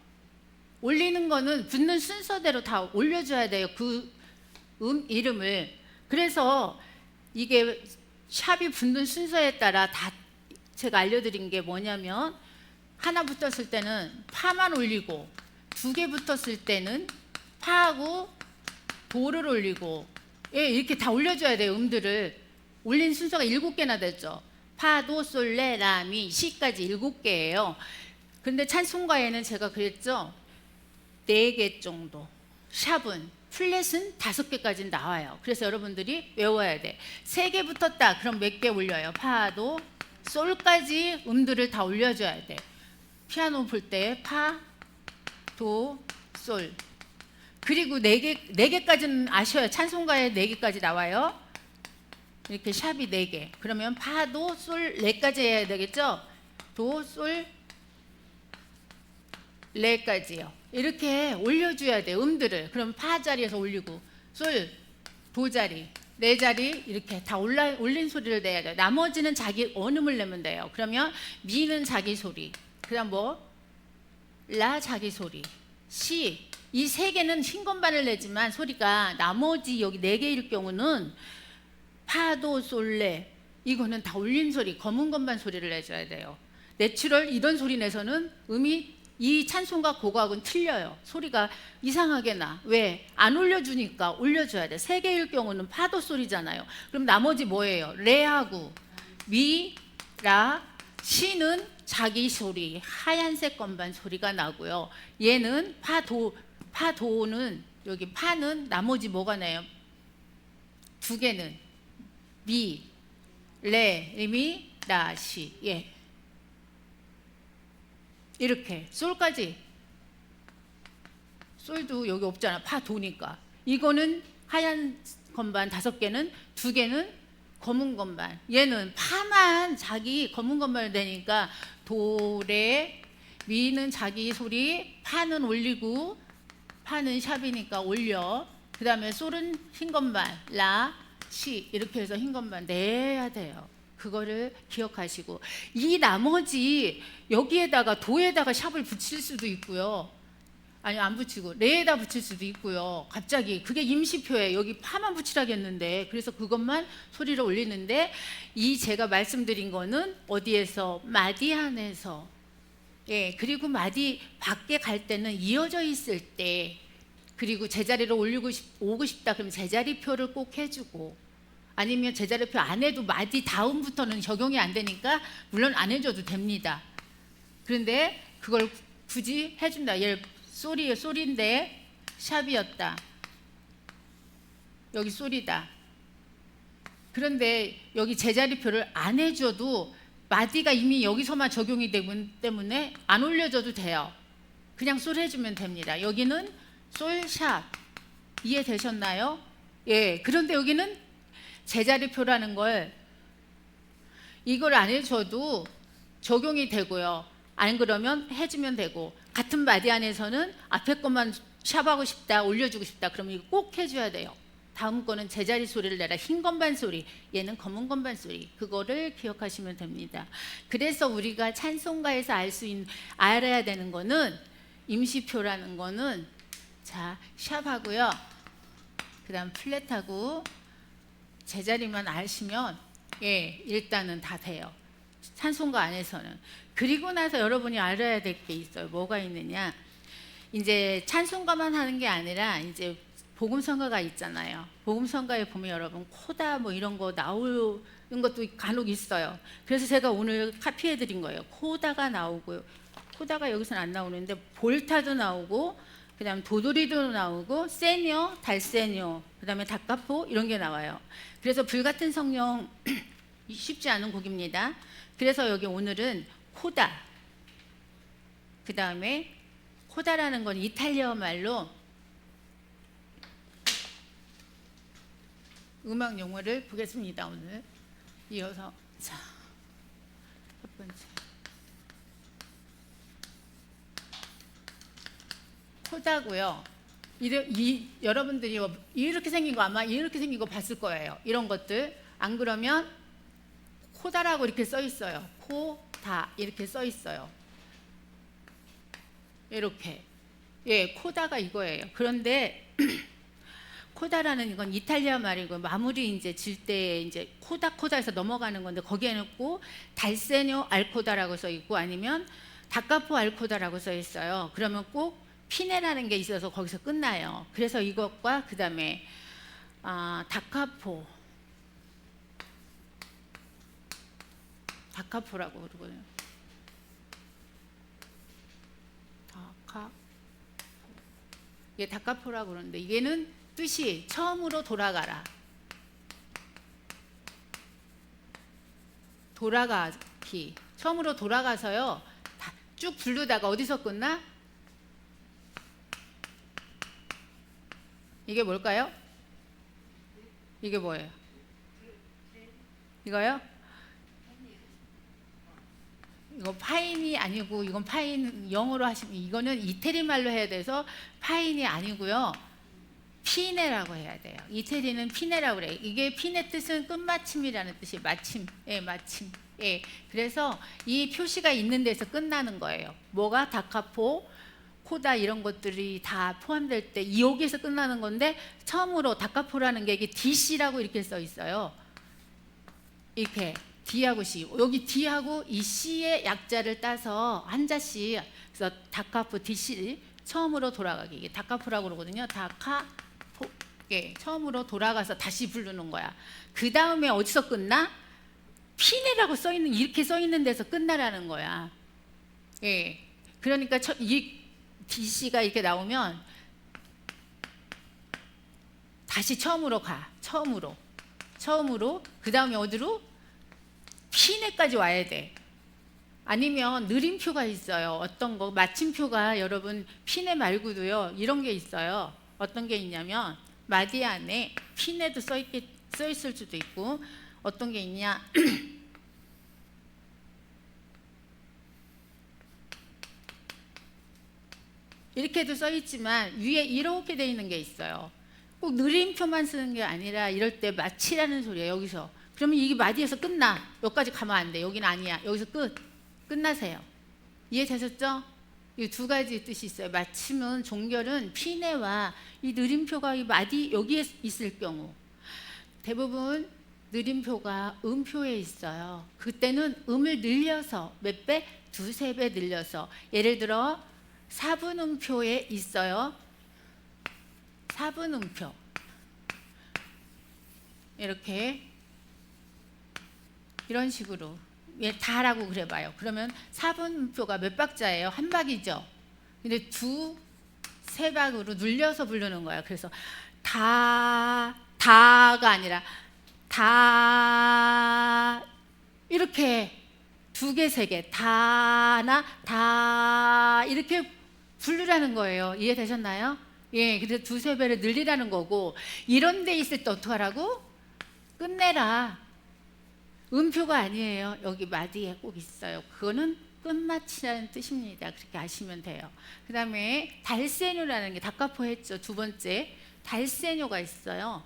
올리는 거는 붙는 순서대로 다 올려줘야 돼요. 그 이름을. 그래서 이게 샵이 붙는 순서에 따라 다 제가 알려드린 게 뭐냐면 하나 붙었을 때는 파만 올리고 두 개 붙었을 때는 파하고 도를 올리고 예, 이렇게 다 올려줘야 돼요. 음들을. 올린 순서가 7개나 됐죠. 파, 도, 솔, 레, 라, 미, 시까지 7개예요. 근데 찬송가에는 제가 그랬죠. 4개 정도. 샵은 플랫은 5개까지 나와요. 그래서 여러분들이 외워야 돼. 3개 붙었다. 그럼 몇 개 올려요? 파, 도, 솔까지 음들을 다 올려줘야 돼. 피아노 볼 때 파, 도, 솔. 그리고 4개까지는 아셔요. 찬송가에 4개까지 나와요. 이렇게 샵이 4개. 그러면 파, 도, 솔, 레까지 해야 되겠죠? 도, 솔, 레까지요. 이렇게 올려줘야 돼요. 음들을. 그럼 파 자리에서 올리고 솔, 도 자리, 레 자리 이렇게 다 올린 소리를 내야 돼요. 나머지는 자기 원음을 내면 돼요. 그러면 미는 자기 소리, 그다음 뭐 라 자기 소리, 시 이 3개는 흰 건반을 내지만 소리가 나머지 여기 4개일 경우는 파, 도, 솔, 레 이거는 다 올린 소리, 검은 건반 소리를 내줘야 돼요. 내추럴 이런 소리 내서는 음이 이 찬송가 곡하고는 틀려요. 소리가 이상하게 나. 왜? 안 올려주니까 올려줘야 돼. 3개일 경우는 파도 소리잖아요. 그럼 나머지 뭐예요? 레하고 미, 라, 시는 자기 소리, 하얀색 건반 소리가 나고요. 얘는 파도는 여기 파는 나머지 뭐가 나요? 2개는 미, 레, 미, 라, 시. 예. 이렇게 솔까지. 솔도 여기 없잖아. 파 도니까. 이거는 하얀 건반 5개는 2개는 검은 건반. 얘는 파만 자기 검은 건반을 내니까 도, 레, 미는 자기 소리, 파는 올리고 파는 샵이니까 올려. 그 다음에 솔은 흰 건반, 라, 시 이렇게 해서 흰 건반 내야 돼요. 그거를 기억하시고 이 나머지 여기에다가 도에다가 샵을 붙일 수도 있고요. 아니 안 붙이고 레에다 붙일 수도 있고요. 갑자기 그게 임시표에 여기 파만 붙이라겠는데 그래서 그것만 소리를 올리는데 이 제가 말씀드린 거는 어디에서 마디 안에서 예 그리고 마디 밖에 갈 때는 이어져 있을 때 그리고 제자리로 오고 싶다 그러면 제자리표를 꼭 해주고 아니면 제자리표 안 해도 마디 다음부터는 적용이 안 되니까 물론 안 해줘도 됩니다. 그런데 그걸 굳이 해준다. 얘 솔인데 샵이었다. 여기 솔이다. 그런데 여기 제자리표를 안 해줘도 마디가 이미 여기서만 적용이 되기 때문에 안 올려줘도 돼요. 그냥 솔 해주면 됩니다. 여기는 솔, 샵. 이해되셨나요? 예. 그런데 여기는 제자리표라는 걸 이걸 안 해줘도 적용이 되고요. 안 그러면 해주면 되고 같은 마디 안에서는 앞에 것만 샵하고 싶다 올려주고 싶다 그러면 이거 꼭 해줘야 돼요. 다음 거는 제자리 소리를 내라. 흰 건반 소리 얘는 검은 건반 소리 그거를 기억하시면 됩니다. 그래서 우리가 찬송가에서 알아야 되는 거는 임시표라는 거는 자 샵하고요. 그 다음 플랫하고 제자리만 아시면 예, 일단은 다 돼요. 찬송가 안에서는. 그리고 나서 여러분이 알아야 될 게 있어요. 뭐가 있느냐? 이제 찬송가만 하는 게 아니라 이제 복음성가가 있잖아요. 복음성가에 보면 여러분 코다 뭐 이런 거 나오는 것도 간혹 있어요. 그래서 제가 오늘 카피해 드린 거예요. 코다가 나오고요. 코다가 여기서는 안 나오는데 볼타도 나오고, 그다음 도돌이도 나오고, 세뇨, 달세뇨, 그다음에 다카포 이런 게 나와요. 그래서 불같은 성령 쉽지 않은 곡입니다. 그래서 여기 오늘은 코다, 그다음에 코다라는 건 이탈리아 말로 음악 용어를 보겠습니다. 오늘 이어서 자, 첫 번째 코다고요. 여러분들이 이렇게 생긴 거 아마 이렇게 생긴 거 봤을 거예요. 이런 것들. 안 그러면 코다라고 이렇게 써 있어요. 코다 이렇게 써 있어요. 이렇게. 예, 코다가 이거예요. 그런데 코다라는 이건 이탈리아 말이고, 마무리 이제 질 때 이제 코다에서 넘어가는 건데, 거기에는 꼭 달세뇨 알코다라고 써 있고, 아니면 다카포 알코다라고 써 있어요. 그러면 꼭 피네라는 게 있어서 거기서 끝나요. 그래서 이것과 그다음에 다카포라고 그러거든요. 이게 다카포라고 그러는데, 이게는 뜻이 처음으로 돌아가라. 돌아가기. 처음으로 돌아가서요. 쭉 부르다가 어디서 끝나? 이게 뭘까요? 이게 뭐예요? 이거요? 이거 파인이 아니고, 이건 파인 영어로 하시면 이거는 이태리 말로 해야 돼서 파인이 아니고요. 피네라고 해야 돼요. 이태리는 피네라고 그래요. 이게 피네 뜻은 끝마침이라는 뜻이 마침. 예, 마침. 예. 그래서 이 표시가 있는 데서 끝나는 거예요. 뭐가 다카포, 코다 이런 것들이 다 포함될 때 여기에서 끝나는 건데, 처음으로 다카포라는 게 이게 DC라고 이렇게 써 있어요. 이렇게 D하고 C. 여기 D하고 이 C의 약자를 따서 한자씩. 그래서 다카포 DC 처음으로 돌아가기. 이게 다카포라고 그러거든요. 다카포. 예, 처음으로 돌아가서 다시 부르는 거야. 그 다음에 어디서 끝나? 피네라고 써 있는, 이렇게 써 있는 데서 끝나라는 거야. 예. 그러니까 이 DC가 이렇게 나오면 다시 처음으로 가. 처음으로. 그 다음에 어디로? 피네까지 와야 돼. 아니면 느림표가 있어요. 어떤 거, 마침표가 여러분 피네 말고도요, 이런 게 있어요. 어떤 게 있냐면, 마디 안에 피네도 써 있을 수도 있고, 어떤 게 있냐? 이렇게도 써 있지만 위에 이렇게 돼 있는 게 있어요. 꼭 느림표만 쓰는 게 아니라 이럴 때 마치라는 소리예요. 여기서. 그러면 이게 마디에서 끝나. 여기까지 가면 안 돼. 여기는 아니야. 여기서 끝나세요. 이해되셨죠? 이 두 가지 뜻이 있어요. 마침은, 종결은 피네와 이 느림표가 이 마디 여기에 있을 경우, 대부분 느림표가 음표에 있어요. 그때는 음을 늘려서 몇 배? 두세 배 늘려서. 예를 들어 4분음표에 있어요. 4분음표. 이렇게 이런 식으로 다라고 그래봐요. 그러면 4분음표가 몇 박자예요? 한 박이죠. 근데 세 박으로 눌려서 부르는 거야. 그래서 다가 아니라 다, 이렇게 두 개, 세 개, 다나 다 이렇게 부르라는 거예요. 이해되셨나요? 예, 그래서 두세 배를 늘리라는 거고, 이런 데 있을 때 어떡하라고? 끝내라. 음표가 아니에요. 여기 마디에 꼭 있어요. 그거는 끝마치라는 뜻입니다. 그렇게 아시면 돼요. 그 다음에 달세뇨라는 게, 다카포 했죠. 두 번째 달세뇨가 있어요.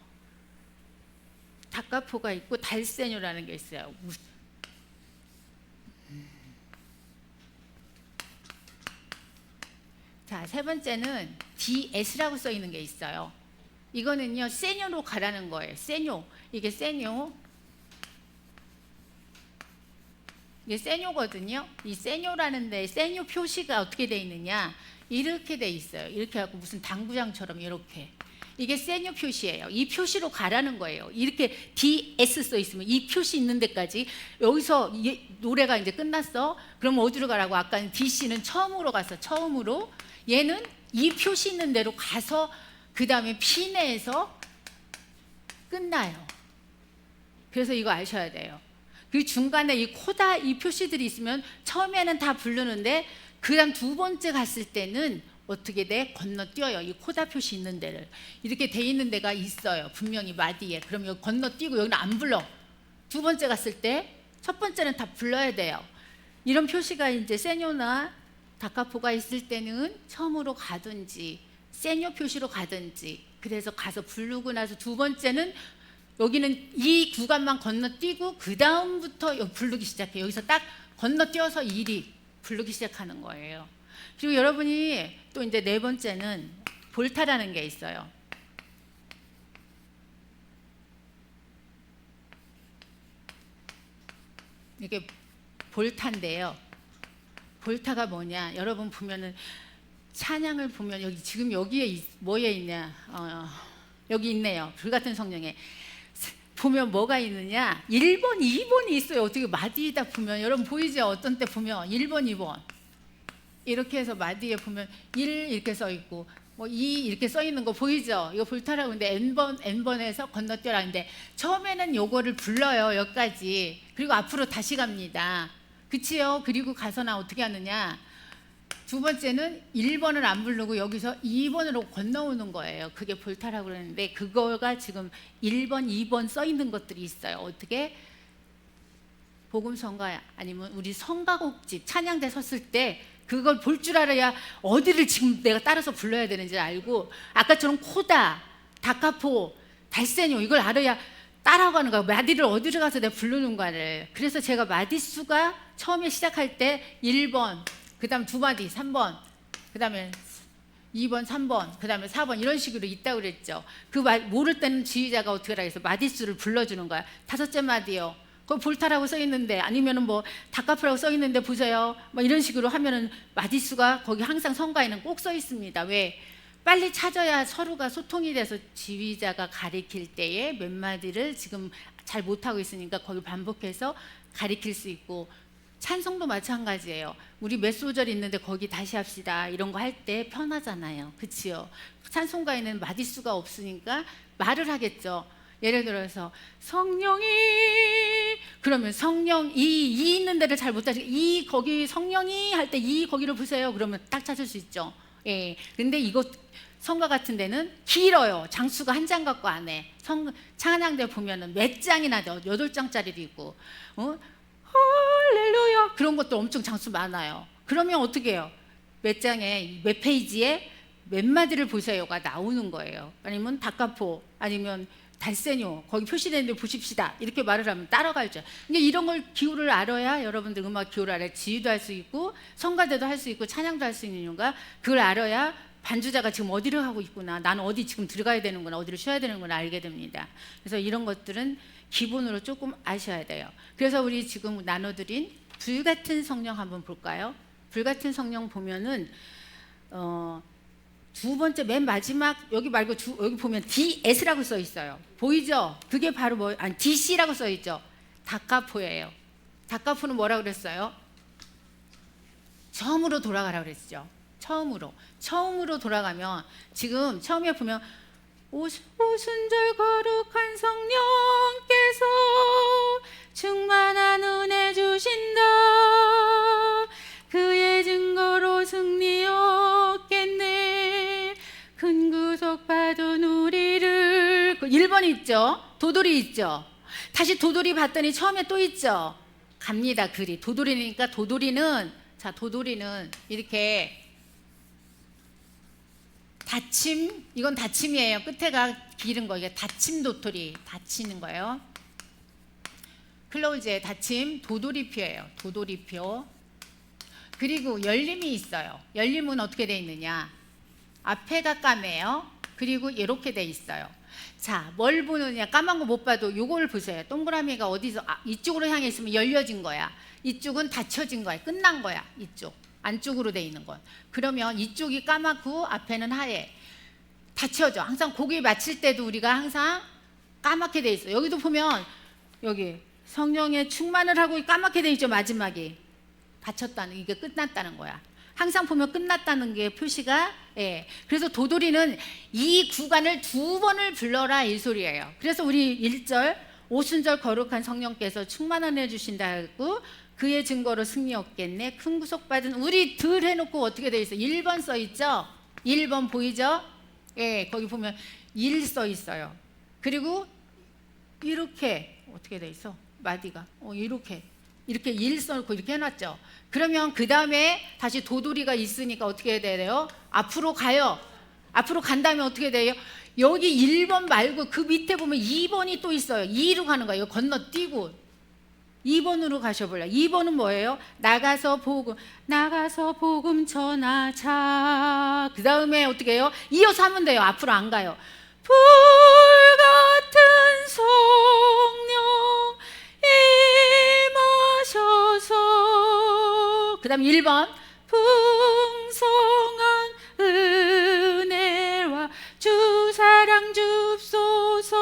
다카포가 있고 달세뇨라는 게 있어요. 자, 세 번째는 DS라고 써 있는 게 있어요. 이거는요, 세뇨로 가라는 거예요. 세뇨. 이게 세뇨. 이게 세뇨거든요. 이 세뇨라는 데 세뇨 표시가 어떻게 돼 있느냐? 이렇게 돼 있어요. 이렇게 하고 무슨 당구장처럼 이렇게. 이게 세뇨 표시예요. 이 표시로 가라는 거예요. 이렇게 DS 써 있으면 이 표시 있는 데까지 여기서 노래가 이제 끝났어. 그럼 어디로 가라고? 아까 DC는 처음으로 갔어. 처음으로. 얘는 이 표시 있는 데로 가서 그 다음에 P 내에서 끝나요. 그래서 이거 아셔야 돼요. 그 중간에 이 코다 이 표시들이 있으면 처음에는 다 부르는데 그 다음 두 번째 갔을 때는 어떻게 돼? 건너뛰어요. 이 코다 표시 있는 데를. 이렇게 돼 있는 데가 있어요. 분명히 마디에. 그럼 여기 건너뛰고 여기는 안 불러. 두 번째 갔을 때 첫 번째는 다 불러야 돼요. 이런 표시가 이제 세뇨나 다카포가 있을 때는 처음으로 가든지 세뇨 표시로 가든지 그래서 가서 부르고 나서 두 번째는 여기는 이 구간만 건너뛰고 그 다음부터 부르기 시작해요. 여기서 딱 건너뛰어서 일이 부르기 시작하는 거예요. 그리고 여러분이 또 이제 네 번째는 볼타라는 게 있어요. 이게 볼타인데요. 볼타가 뭐냐? 여러분 보면은 찬양을 보면 여기 지금 여기에 뭐에 있냐? 여기 있네요. 불같은 성령에 보면 뭐가 있느냐? 1번, 2번이 있어요. 어떻게 마디에다 보면 여러분 보이죠? 어떤 때 보면 1번, 2번 이렇게 해서 마디에 보면 1 이렇게 써 있고 뭐 2 이렇게 써 있는 거 보이죠? 이거 볼타라고 하는데 n번에서 건너뛰어라는데 처음에는 요거를 불러요. 여기까지. 그리고 앞으로 다시 갑니다. 그치요? 그리고 가서나 어떻게 하느냐? 두 번째는 1번을 안 부르고 여기서 2번으로 건너오는 거예요. 그게 볼타라고 그러는데 그거가 지금 1번, 2번 써 있는 것들이 있어요. 어떻게? 복음성가 아니면 우리 성가곡집 찬양대 섰을 때 그걸 볼 줄 알아야 어디를 지금 내가 따라서 불러야 되는지 알고 아까처럼 코다, 다카포, 달세뇨 이걸 알아야 따라가는 거야. 마디를 어디를 가서 내가 부르는 거를. 그래서 제가 마디수가 처음에 시작할 때 1번 그 다음 두 마디 3번 그 다음에 2번 3번 그 다음에 4번 이런 식으로 있다고 그랬죠. 그 모를 때는 지휘자가 어떻게 하라 해서 마디수를 불러주는 거야. 다섯째 마디요. 그 볼타라고 써 있는데 아니면은 뭐 다카프라고 써 있는데 보세요. 뭐 이런 식으로 하면은 마디수가 거기 항상 성가에는 꼭 써 있습니다. 왜? 빨리 찾아야 서로가 소통이 돼서 지휘자가 가리킬 때에 몇 마디를 지금 잘 못하고 있으니까 거기 반복해서 가리킬 수 있고 찬송도 마찬가지예요. 우리 몇 소절 있는데 거기 다시 합시다 이런 거 할 때 편하잖아요. 그치요? 찬송가에는 마디수가 없으니까 말을 하겠죠. 예를 들어서 성령이 그러면 성령 이 있는 데를 잘 못 찾으니까 이 거기 성령이 할 때 이 거기를 보세요. 그러면 딱 찾을 수 있죠. 예. 근데 이거 성가 같은 데는 길어요. 장수가 한 장 갖고 안 해. 찬양대 보면은 몇 장이나 돼. 8장짜리도 있고. 할렐루야 그런 것도 엄청 장수 많아요. 그러면 어떻게 해요? 몇 장에 몇 페이지에 몇 마디를 보세요가 나오는 거예요. 아니면 다카포 아니면 달세뇨 거기 표시된 데 보십시다 이렇게 말을 하면 따라가죠. 근데 이런 걸 기호를 알아야 여러분들 음악 기호를 알아야 지휘도 할 수 있고 성가대도 할 수 있고 찬양도 할 수 있는 이유가 그걸 알아야 반주자가 지금 어디를 하고 있구나 나는 어디 지금 들어가야 되는구나 어디를 쉬어야 되는구나 알게 됩니다. 그래서 이런 것들은 기본으로 조금 아셔야 돼요. 그래서 우리 지금 나눠드린 불같은 성령 한번 볼까요? 불같은 성령 보면은 두 번째 맨 마지막 여기 말고 여기 보면 DS라고 써 있어요. 보이죠? 그게 바로 DC라고 써 있죠. 다카포예요. 다카포는 뭐라고 그랬어요? 처음으로 돌아가라고 그랬죠. 처음으로 돌아가면 지금 처음에 보면 오순절 거룩한 성령께서 충만한 은혜 주신다. 그의 증거로 승리 얻겠네. 큰 구속 받은 우리를 1번 있죠. 도돌이 있죠. 다시 도돌이 봤더니 처음에 또 있죠. 갑니다. 글이 도돌이니까 도돌이는 이렇게 닫힘 이건 닫힘이에요. 끝에가 길은 거 이게 닫힘 도토리 닫히는 거예요. 클로즈의 닫힘 도돌이표예요. 도돌이표. 그리고 열림이 있어요. 열림은 어떻게 돼 있느냐? 앞에가 까매요. 그리고 이렇게 돼 있어요. 자, 뭘 보느냐? 까만 거 못 봐도 요걸 보세요. 동그라미가 어디서 이쪽으로 향해 있으면 열려진 거야. 이쪽은 닫혀진 거야. 끝난 거야. 이쪽 안쪽으로 돼 있는 건. 그러면 이쪽이 까맣고 앞에는 하얘. 닫혀져. 항상 고기 맞힐 때도 우리가 항상 까맣게 돼 있어. 여기도 보면 여기 성령의 충만을 하고 까맣게 돼 있죠. 마지막이 닫혔다는, 이게 끝났다는 거야. 항상 보면 끝났다는 게 표시가, 예. 그래서 도돌이는 이 구간을 2번을 불러라 이 소리예요. 그래서 우리 1절 오순절 거룩한 성령께서 충만을 해주신다 하고 그의 증거로 승리 얻겠네. 큰 구속받은 우리 들 해놓고 어떻게 돼 있어? 1번 써 있죠? 1번 보이죠? 예, 거기 보면 1 써 있어요. 그리고 이렇게 어떻게 돼 있어? 마디가 이렇게 1 써놓고 이렇게 해놨죠. 그러면 그 다음에 다시 도돌이가 있으니까 어떻게 해야 돼요? 앞으로 가요. 앞으로 간 다음에 어떻게 돼요? 여기 1번 말고 그 밑에 보면 2번이 또 있어요. 2로 가는 거예요. 건너뛰고 2번으로 가셔볼래요. 2번은 뭐예요? 나가서 복음 전하자. 그 다음에 어떻게 해요? 이어서 하면 돼요. 앞으로 안 가요. 불같은 성령 임하셔서. 그 다음 1번 풍성한 은혜와 주 사랑 줍소서.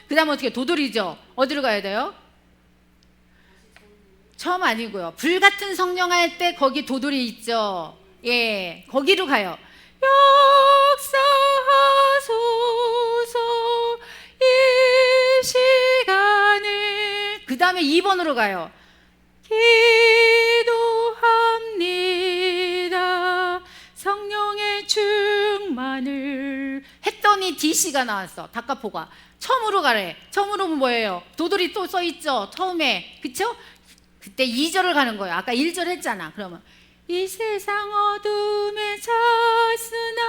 그 다음 어떻게? 도돌이죠. 어디로 가야 돼요? 처음 아니고요. 불같은 성령 할 때 거기 도돌이 있죠. 예, 거기로 가요. 역사하소서 이 시간을. 그 다음에 2번으로 가요. 기도합니다. 성령의 충만을 했더니 DC가 나왔어. 다카포가. 처음으로 가래. 처음으로 뭐예요? 도돌이 또 써있죠. 처음에. 그쵸? 그때 2절을 가는 거예요. 아까 1절 했잖아. 그러면 이 세상 어둠에 찼으나.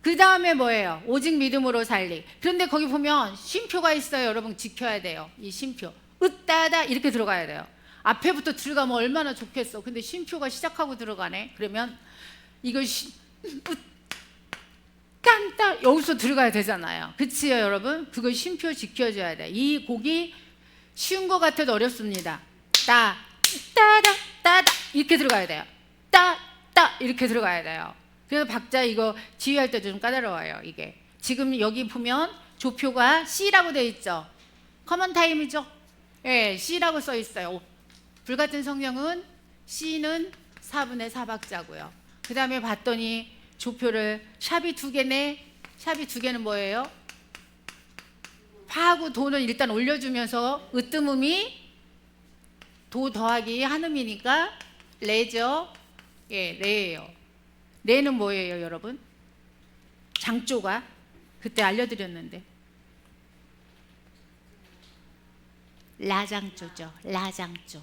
그 다음에 뭐예요? 오직 믿음으로 살리. 그런데 거기 보면 쉼표가 있어요. 여러분 지켜야 돼요. 이 쉼표. 으따다 이렇게 들어가야 돼요. 앞에부터 들어가면 얼마나 좋겠어. 근데 쉼표가 시작하고 들어가네. 그러면 이걸 딴따 여기서 들어가야 되잖아요. 그치요 여러분? 그걸 쉼표 지켜줘야 돼. 이 곡이 쉬운 것 같아도 어렵습니다. 따다 따다 이렇게 들어가야 돼요. 따 이렇게 들어가야 돼요. 그래서 박자 이거 지휘할 때도 좀 까다로워요. 이게 지금 여기 보면 조표가 C라고 되어 있죠. 커먼 타임이죠. 예, C라고 써 있어요. 불같은 성령은 C는 4분의 4박자고요. 그 다음에 봤더니 조표를 샵이 2개네. 샵이 2개는 뭐예요? 파하고 도는 일단 올려주면서 으뜸음이 도 더하기 한음이니까 레죠. 예, 레예요. 레는 뭐예요, 여러분? 장조가 그때 알려드렸는데 라장조죠. 라장조.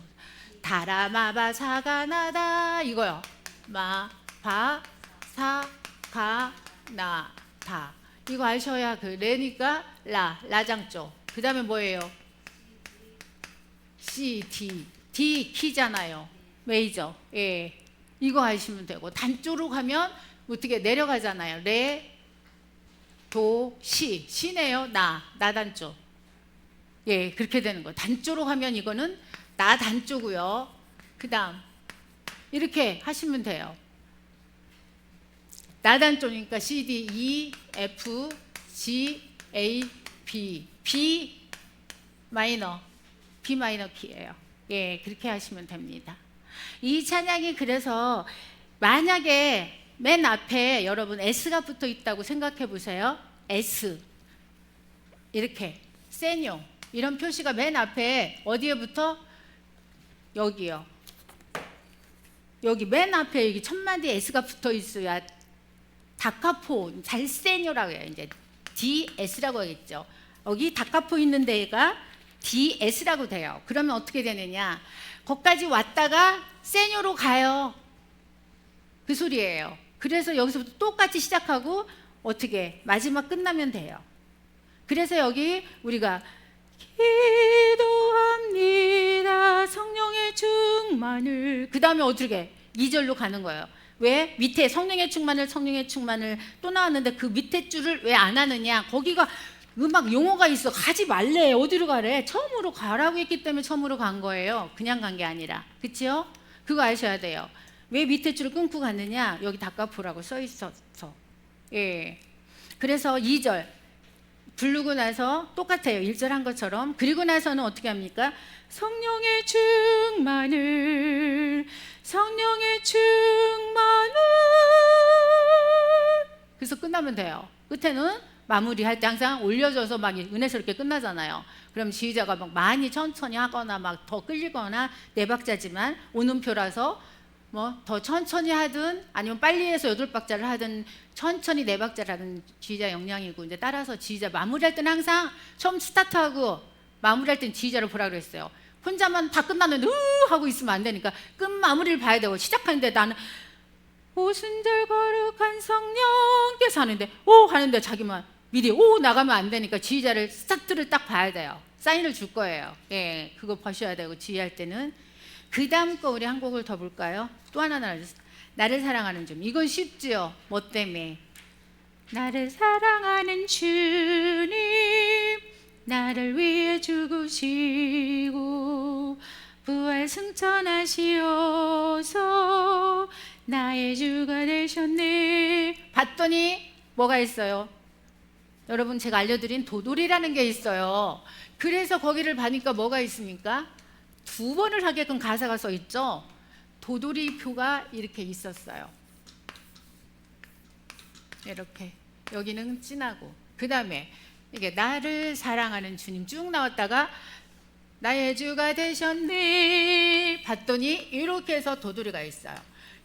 다라마바 사가나다 이거요. 마바 사가나다 이거 아셔야 그 레니까 라장조. 그 다음에 뭐예요? C, D 키잖아요. 메이저. 예, 이거 하시면 되고 단조로 가면 어떻게 내려가잖아요. 레, 도, 시. 시네요. 나단조. 예, 그렇게 되는 거. 단조로 가면 이거는 나단조고요. 그 다음 이렇게 하시면 돼요. 나단조니까 C, D, E, F, G, A, B. B 마이너. B 마이너 키예요. 예, 그렇게 하시면 됩니다. 이 찬양이 그래서 만약에 맨 앞에 여러분 S가 붙어 있다고 생각해 보세요. S 이렇게 세뇨 이런 표시가 맨 앞에 어디에 붙어? 여기요. 여기 맨 앞에 여기 첫 마디 S가 붙어 있어야 다카포 잘세뇨라고 해요. 이제 DS라고 하겠죠. 여기 다카포 있는 데가 DS라고 돼요. 그러면 어떻게 되느냐? 거기까지 왔다가 세뇨로 가요. 그 소리예요. 그래서 여기서부터 똑같이 시작하고 어떻게 마지막 끝나면 돼요. 그래서 여기 우리가 기도합니다. 성령의 충만을 그 다음에 어떻게 2절로 가는 거예요. 왜 밑에 성령의 충만을 또 나왔는데 그 밑에 줄을 왜 안 하느냐? 거기가 음악 용어가 있어. 가지 말래. 어디로 가래? 처음으로 가라고 했기 때문에 처음으로 간 거예요. 그냥 간 게 아니라. 그치요? 그거 아셔야 돼요. 왜 밑에 줄을 끊고 갔느냐? 여기 다카포라고 써 있어서. 예. 그래서 2절 부르고 나서 똑같아요. 1절 한 것처럼. 그리고 나서는 어떻게 합니까? 성령의 충만을 그래서 끝나면 돼요. 끝에는 마무리할 때 항상 올려줘서 막 은혜스럽게 끝나잖아요. 그럼 지휘자가 막 많이 천천히 하거나 막 더 끌리거나 네 박자지만 오음표라서 뭐 더 천천히 하든 아니면 빨리 해서 8박자를 하든 천천히 네 박자를 하든 지휘자 역량이고, 이제 따라서 지휘자 마무리할 때는 항상 처음 스타트하고 마무리할 때는 지휘자를 보라 그랬어요. 혼자만 다 끝났는데 하고 있으면 안 되니까 끝 마무리를 봐야 되고, 시작하는데 나는 오순절 거룩한 성령께서 하는데 오 하는데 자기만 미리 오 나가면 안 되니까 지휘자를 스타트를 딱 봐야 돼요. 사인을 줄 거예요. 예, 그거 보셔야 되고 지휘할 때는. 그 다음 거 우리 한 곡을 더 볼까요? 또 하나 나를 사랑하는 주. 이건 쉽지요. 뭐 때문에? 나를 사랑하는 주님, 나를 위해 죽으시고 부활 승천하시어서 나의 주가 되셨네. 봤더니 뭐가 있어요? 여러분, 제가 알려드린 도돌이라는 게 있어요. 그래서 거기를 봐니까 뭐가 있습니까? 2번을 하게끔 가사가 써 있죠. 도돌이 표가 이렇게 있었어요. 이렇게 여기는 진하고, 그 다음에 이게 나를 사랑하는 주님 쭉 나왔다가 나의 주가 되셨네 봤더니 이렇게 해서 도돌이가 있어요.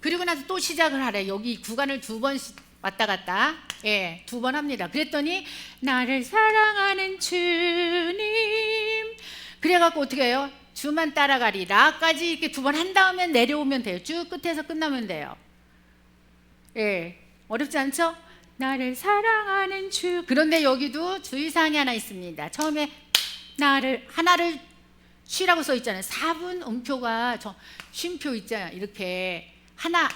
그리고 나서 또 시작을 하래. 여기 구간을 2번 왔다 갔다, 예, 2번 합니다. 그랬더니 나를 사랑하는 주님, 그래갖고 어떻게 해요? 주만 따라가리 라까지 이렇게 2번 한 다음에 내려오면 돼요. 쭉 끝에서 끝나면 돼요. 예, 어렵지 않죠? 나를 사랑하는 주. 그런데 여기도 주의사항이 하나 있습니다. 처음에 하나를 쉬라고 써 있잖아요. 4분 음표가 쉼표 있잖아요. 이렇게 하나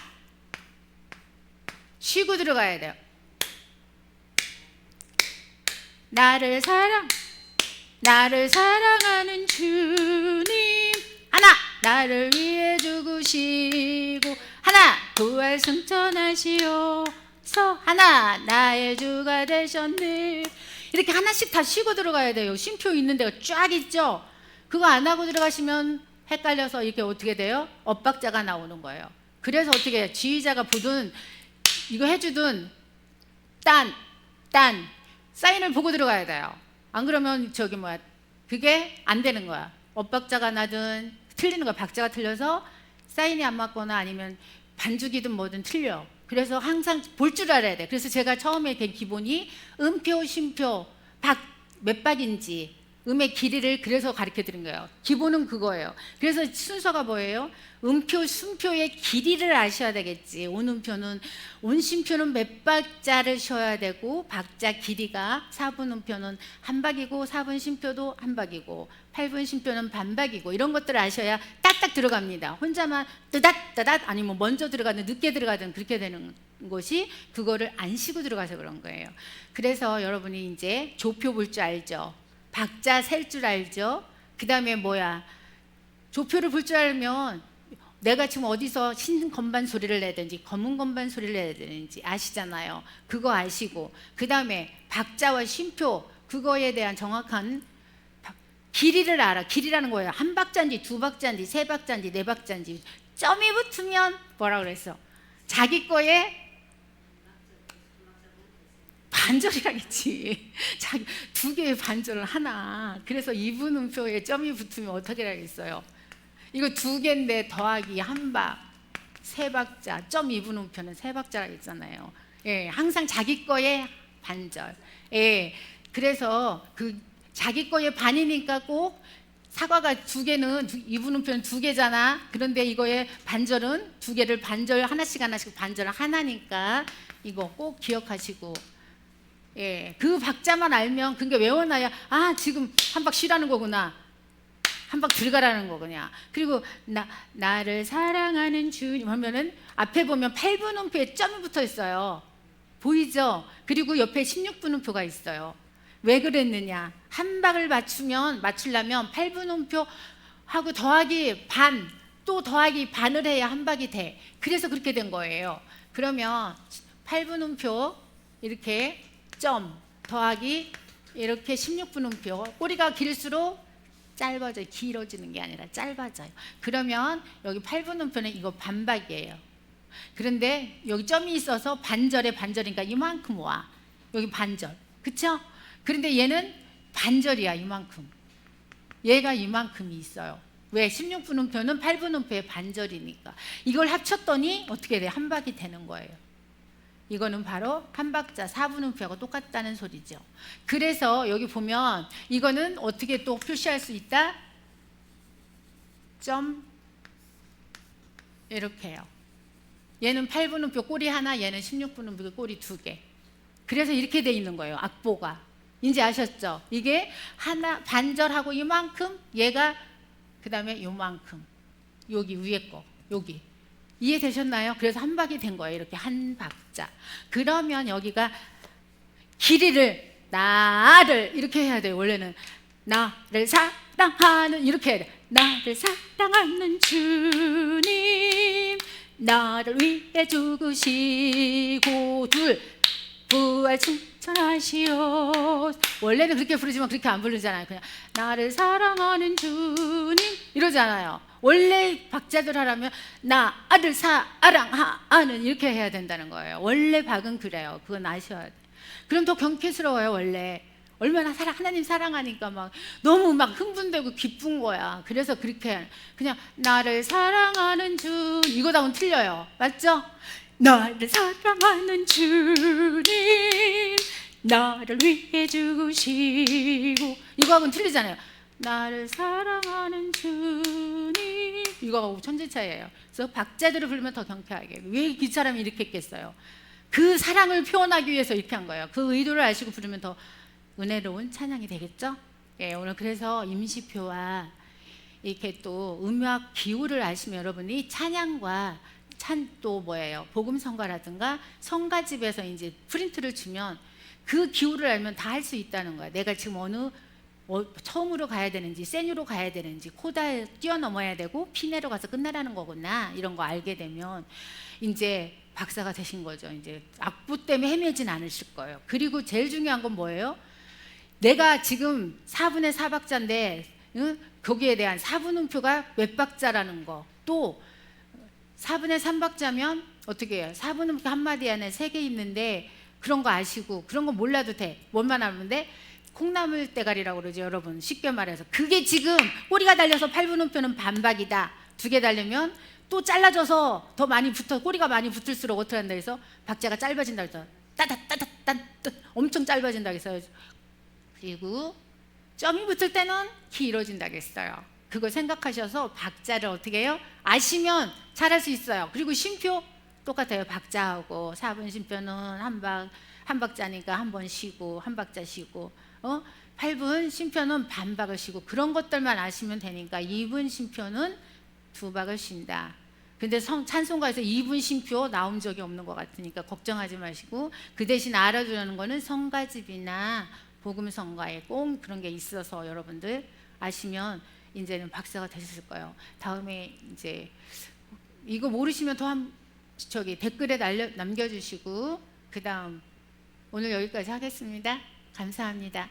쉬고 들어가야 돼요. 나를 사랑하는 주님, 하나 나를 위해 죽으시고, 하나 부활 승천하시어서, 하나 나의 주가 되셨네. 이렇게 하나씩 다 쉬고 들어가야 돼요. 쉼표 있는 데가 쫙 있죠. 그거 안 하고 들어가시면 헷갈려서 이렇게 어떻게 돼요? 엇박자가 나오는 거예요. 그래서 어떻게 해요? 지휘자가 보든 이거 해주든 딴 사인을 보고 들어가야 돼요. 안 그러면 그게 안 되는 거야. 엇박자가 나든 틀리는 거야. 박자가 틀려서 사인이 안 맞거나 아니면 반죽이든 뭐든 틀려. 그래서 항상 볼 줄 알아야 돼. 그래서 제가 처음에 된 기본이 음표, 쉼표, 몇 박인지 음의 길이를 그래서 가르쳐 드린 거예요. 기본은 그거예요. 그래서 순서가 뭐예요? 음표, 순표의 길이를 아셔야 되겠지. 온심표는 몇 박자를 쉬어야 되고, 박자 길이가 4분 음표는 한 박이고 4분 심표도 한 박이고 8분 심표는 반 박이고, 이런 것들을 아셔야 딱딱 들어갑니다. 혼자만 뜨닷 아니면 먼저 들어가든 늦게 들어가든 그렇게 되는 것이, 그거를 안 쉬고 들어가서 그런 거예요. 그래서 여러분이 이제 조표 볼 줄 알죠? 박자 셀 줄 알죠? 그 다음에 조표를 볼 줄 알면 내가 지금 어디서 흰 건반 소리를 내든지 검은 건반 소리를 내야 되는지 아시잖아요. 그거 아시고, 그 다음에 박자와 쉼표, 그거에 대한 정확한 길이를 알아. 길이라는 거예요. 한 박자인지 2박자인지 3박자인지 4박자인지. 점이 붙으면 뭐라 그랬어? 자기 거에 반절이라겠지. 자기 2개의 반절을 하나. 그래서 2분 음표에 점이 붙으면 어떻게 하겠어요? 이거 2개인데 더하기 한 박, 3박자, 점 2분 음표는 3박자라고 했잖아요. 예, 항상 자기 거에 반절. 예, 그래서 그 자기 거에 반이니까 꼭 사과가 2개는 2분 음표는 2개잖아. 그런데 이거의 반절은 2개를 반절 하나씩 반절 하나니까 이거 꼭 기억하시고, 예, 그 박자만 알면 그게 외워놔야 지금 한 박 쉬라는 거구나. 한 방 들어가라는 거 그냥. 그리고 나를 사랑하는 주님 하면은 앞에 보면 8분음표에 점이 붙어 있어요. 보이죠? 그리고 옆에 16분음표가 있어요. 왜 그랬느냐? 한 박을 맞추려면 8분음표 하고 더하기 반, 또 더하기 반을 해야 한 박이 돼. 그래서 그렇게 된 거예요. 그러면 8분음표 이렇게 점 더하기 이렇게 16분음표, 꼬리가 길수록 짧아져요. 길어지는 게 아니라 짧아져요. 그러면 여기 8분음표는 이거 반박이에요. 그런데 여기 점이 있어서 반절에 반절이니까 이만큼 와. 여기 반절. 그쵸? 그런데 얘는 반절이야. 이만큼. 얘가 이만큼이 있어요. 왜? 16분음표는 8분음표의 반절이니까. 이걸 합쳤더니 어떻게 돼? 한 박이 되는 거예요. 이거는 바로 한 박자 4분음표하고 똑같다는 소리죠. 그래서 여기 보면 이거는 어떻게 또 표시할 수 있다? 점 이렇게 해요. 얘는 8분음표 꼬리 하나, 얘는 16분음표 꼬리 두 개. 그래서 이렇게 돼 있는 거예요. 악보가. 이제 아셨죠? 이게 하나 반절하고 이만큼, 얘가 그 다음에 요만큼, 여기 위에 거, 여기. 이해되셨나요? 그래서 한 박이 된 거예요. 이렇게 한 박자. 그러면 여기가 길이를 나를 이렇게 해야 돼요. 원래는 나를 사랑하는 이렇게 해야 돼. 나를 사랑하는 주님 나를 위해 죽으시고 둘 부활 충천하시오. 원래는 그렇게 부르지만 그렇게 안 부르잖아요. 그냥 나를 사랑하는 주님 이러잖아요. 원래 박자들 하라면 나를 사랑하는 이렇게 해야 된다는 거예요. 원래 박은 그래요. 그건 아셔야 돼. 그럼 더 경쾌스러워요. 원래 얼마나 하나님 사랑하니까 막 너무 막 흥분되고 기쁜 거야. 그래서 그렇게 그냥 나를 사랑하는 주 이거하고는 틀려요. 맞죠? 나를 사랑하는 주님 나를 위해 죽으시고 이거하고는 틀리잖아요. 나를 사랑하는 주님 이거하고 천지 차이예요. 그래서 박자들을 부르면 더 경쾌하게. 왜 이 사람이 이렇게 했겠어요? 그 사랑을 표현하기 위해서 이렇게 한 거예요. 그 의도를 아시고 부르면 더 은혜로운 찬양이 되겠죠? 예, 오늘 그래서 임시표와 이렇게 또 음악 기호를 아시면 여러분이 찬양과 또 뭐예요? 복음성가라든가 성가집에서 이제 프린트를 주면 그 기호를 알면 다 할 수 있다는 거야. 내가 지금 처음으로 가야 되는지 세뉴로 가야 되는지 코다 뛰어넘어야 되고 피네로 가서 끝나라는 거구나 이런 거 알게 되면 이제 박사가 되신 거죠. 이제 악보 때문에 헤매진 않으실 거예요. 그리고 제일 중요한 건 뭐예요? 내가 지금 4분의 4박자인데 거기에 대한 4분음표가 몇 박자라는 거, 또 4분의 3박자면 어떻게 해요? 4분음표 한마디 안에 3개 있는데 그런 거 아시고 그런 거 몰라도 돼. 뭔만 알면 돼? 콩나물 대가리라고 그러죠, 여러분. 쉽게 말해서 그게 지금 꼬리가 달려서 8분음표는 반박이다. 2개 달리면 또 잘라져서 더 많이 붙어, 꼬리가 많이 붙을수록 어떻게 한다 해서 박자가 짧아진다 해서 따다따다따 엄청 짧아진다 해서, 그리고 점이 붙을 때는 길어진다고 했어요. 그거 생각하셔서 박자를 어떻게 해요? 아시면 잘할 수 있어요. 그리고 쉼표 똑같아요. 박자하고 4분 쉼표는 한 박자니까 한 번 쉬고 한 박자 쉬고 8분 쉼표는 반박을 쉬고 그런 것들만 아시면 되니까 2분 쉼표는 2박을 쉰다. 근데 찬송가에서 2분 쉼표 나온 적이 없는 것 같으니까 걱정하지 마시고 그 대신 알아두는 거는 성가집이나 복음성가에 꼭 그런 게 있어서 여러분들 아시면 이제는 박사가 되셨을 거예요. 다음에 이제 이거 모르시면 더 댓글에 남겨주시고 그 다음 오늘 여기까지 하겠습니다. 감사합니다.